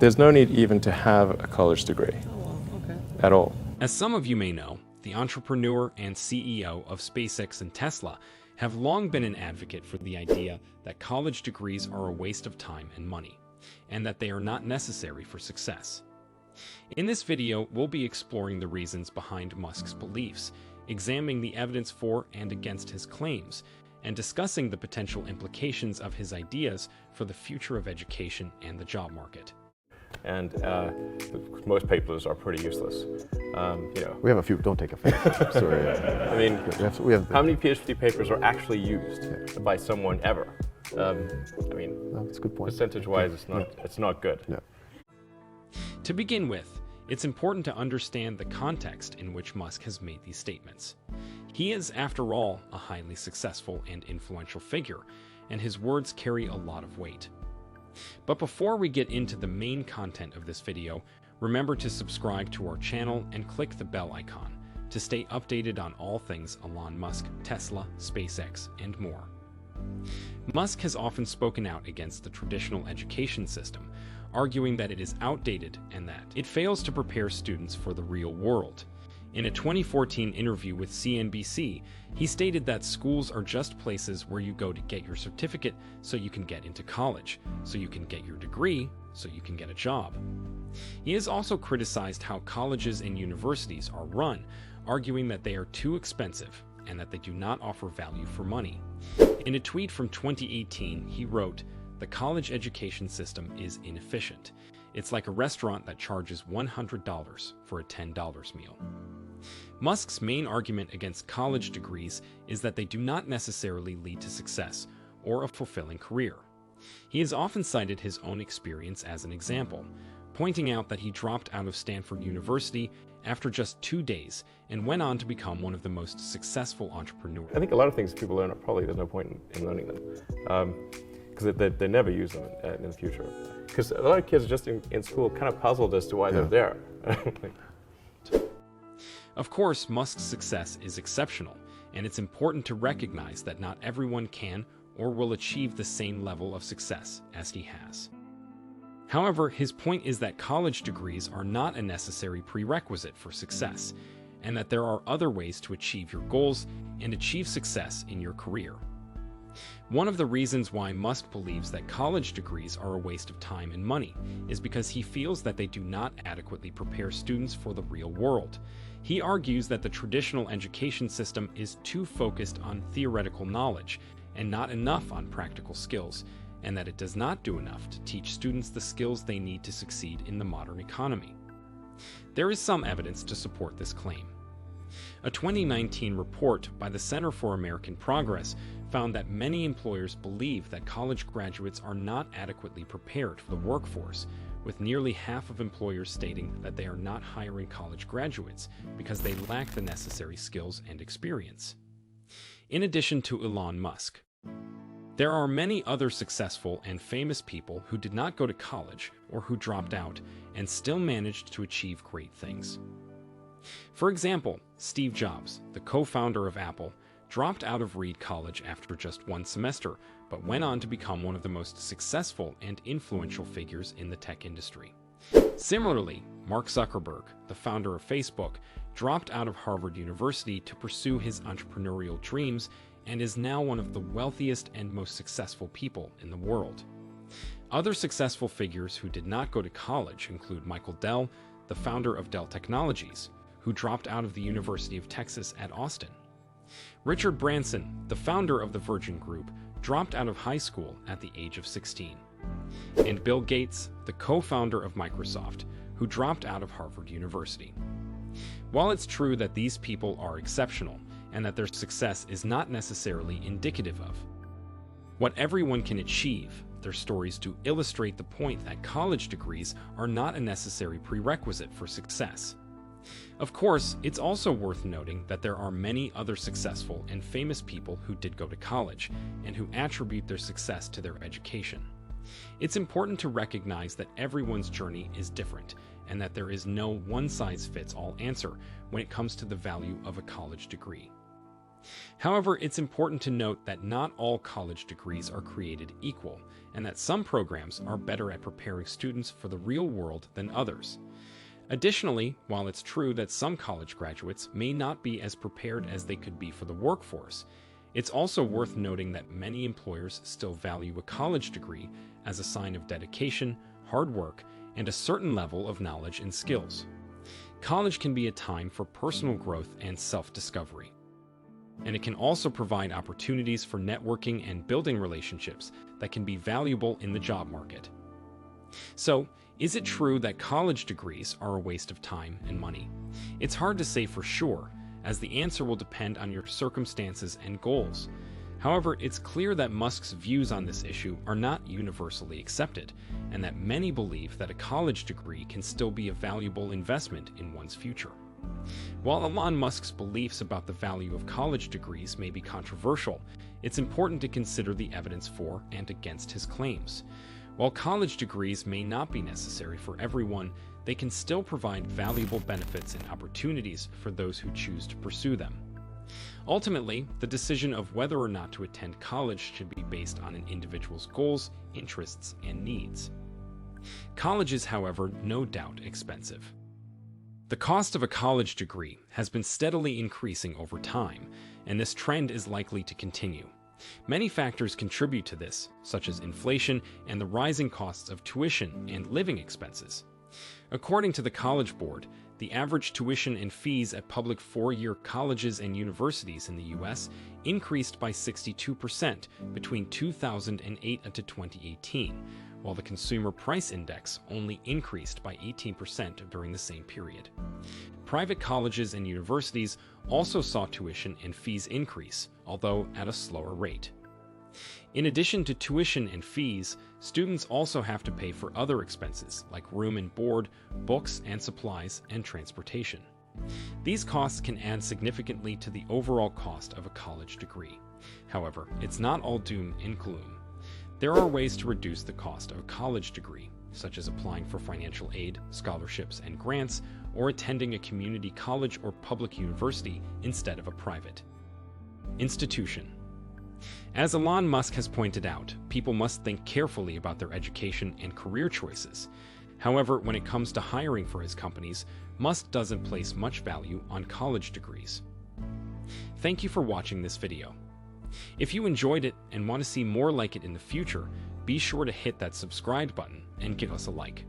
There's no need even to have a college degree. Oh, well, okay. At all. As some of you may know, the entrepreneur and CEO of SpaceX and Tesla have long been an advocate for the idea that college degrees are a waste of time and money, and that they are not necessary for success. In this video, we'll be exploring the reasons behind Musk's beliefs, examining the evidence for and against his claims, and discussing the potential implications of his ideas for the future of education and the job market. And most papers are pretty useless. We have a few. Don't take offense. Sorry. I mean, we have how many PhD papers are actually used by someone ever? I mean, that's a good point. Percentage-wise, it's not good. Yeah. To begin with, it's important to understand the context in which Musk has made these statements. He is, after all, a highly successful and influential figure, and his words carry a lot of weight. But before we get into the main content of this video, remember to subscribe to our channel and click the bell icon to stay updated on all things Elon Musk, Tesla, SpaceX, and more. Musk has often spoken out against the traditional education system, arguing that it is outdated and that it fails to prepare students for the real world. In a 2014 interview with CNBC, he stated that schools are just places where you go to get your certificate so you can get into college, so you can get your degree, so you can get a job. He has also criticized how colleges and universities are run, arguing that they are too expensive and that they do not offer value for money. In a tweet from 2018, he wrote, "The college education system is inefficient. It's like a restaurant that charges $100 for a $10 meal." Musk's main argument against college degrees is that they do not necessarily lead to success or a fulfilling career. He has often cited his own experience as an example, pointing out that he dropped out of Stanford University after just 2 days and went on to become one of the most successful entrepreneurs. I think a lot of things people learn, probably there's no point in learning them, because they never use them in the future. Because a lot of kids just in school kind of puzzled as to why they're there. Of course, Musk's success is exceptional, and it's important to recognize that not everyone can or will achieve the same level of success as he has. However, his point is that college degrees are not a necessary prerequisite for success, and that there are other ways to achieve your goals and achieve success in your career. One of the reasons why Musk believes that college degrees are a waste of time and money is because he feels that they do not adequately prepare students for the real world. He argues that the traditional education system is too focused on theoretical knowledge and not enough on practical skills, and that it does not do enough to teach students the skills they need to succeed in the modern economy. There is some evidence to support this claim. A 2019 report by the Center for American Progress found that many employers believe that college graduates are not adequately prepared for the workforce, with nearly half of employers stating that they are not hiring college graduates because they lack the necessary skills and experience. In addition to Elon Musk, there are many other successful and famous people who did not go to college or who dropped out and still managed to achieve great things. For example, Steve Jobs, the co-founder of Apple, dropped out of Reed College after just 1 semester, but went on to become one of the most successful and influential figures in the tech industry. Similarly, Mark Zuckerberg, the founder of Facebook, dropped out of Harvard University to pursue his entrepreneurial dreams and is now one of the wealthiest and most successful people in the world. Other successful figures who did not go to college include Michael Dell, the founder of Dell Technologies, who dropped out of the University of Texas at Austin. Richard Branson, the founder of the Virgin Group, dropped out of high school at the age of 16. And Bill Gates, the co-founder of Microsoft, who dropped out of Harvard University. While it's true that these people are exceptional and that their success is not necessarily indicative of what everyone can achieve, their stories do illustrate the point that college degrees are not a necessary prerequisite for success. Of course, it's also worth noting that there are many other successful and famous people who did go to college and who attribute their success to their education. It's important to recognize that everyone's journey is different and that there is no one-size-fits-all answer when it comes to the value of a college degree. However, it's important to note that not all college degrees are created equal, and that some programs are better at preparing students for the real world than others. Additionally, while it's true that some college graduates may not be as prepared as they could be for the workforce, it's also worth noting that many employers still value a college degree as a sign of dedication, hard work, and a certain level of knowledge and skills. College can be a time for personal growth and self-discovery. And it can also provide opportunities for networking and building relationships that can be valuable in the job market. So, is it true that college degrees are a waste of time and money? It's hard to say for sure, as the answer will depend on your circumstances and goals. However, it's clear that Musk's views on this issue are not universally accepted, and that many believe that a college degree can still be a valuable investment in one's future. While Elon Musk's beliefs about the value of college degrees may be controversial, it's important to consider the evidence for and against his claims. While college degrees may not be necessary for everyone, they can still provide valuable benefits and opportunities for those who choose to pursue them. Ultimately, the decision of whether or not to attend college should be based on an individual's goals, interests, and needs. College is, however, no doubt expensive. The cost of a college degree has been steadily increasing over time, and this trend is likely to continue. Many factors contribute to this, such as inflation and the rising costs of tuition and living expenses. According to the College Board, the average tuition and fees at public four-year colleges and universities in the U.S. increased by 62% between 2008 and 2018, while the Consumer Price Index only increased by 18% during the same period. Private colleges and universities also saw tuition and fees increase, although at a slower rate. In addition to tuition and fees, students also have to pay for other expenses like room and board, books and supplies, and transportation. These costs can add significantly to the overall cost of a college degree. However, it's not all doom and gloom. There are ways to reduce the cost of a college degree, such as applying for financial aid, scholarships, and grants, or attending a community college or public university instead of a private institution. As Elon Musk has pointed out, people must think carefully about their education and career choices. However, when it comes to hiring for his companies, Musk doesn't place much value on college degrees. Thank you for watching this video. If you enjoyed it and want to see more like it in the future, be sure to hit that subscribe button and give us a like.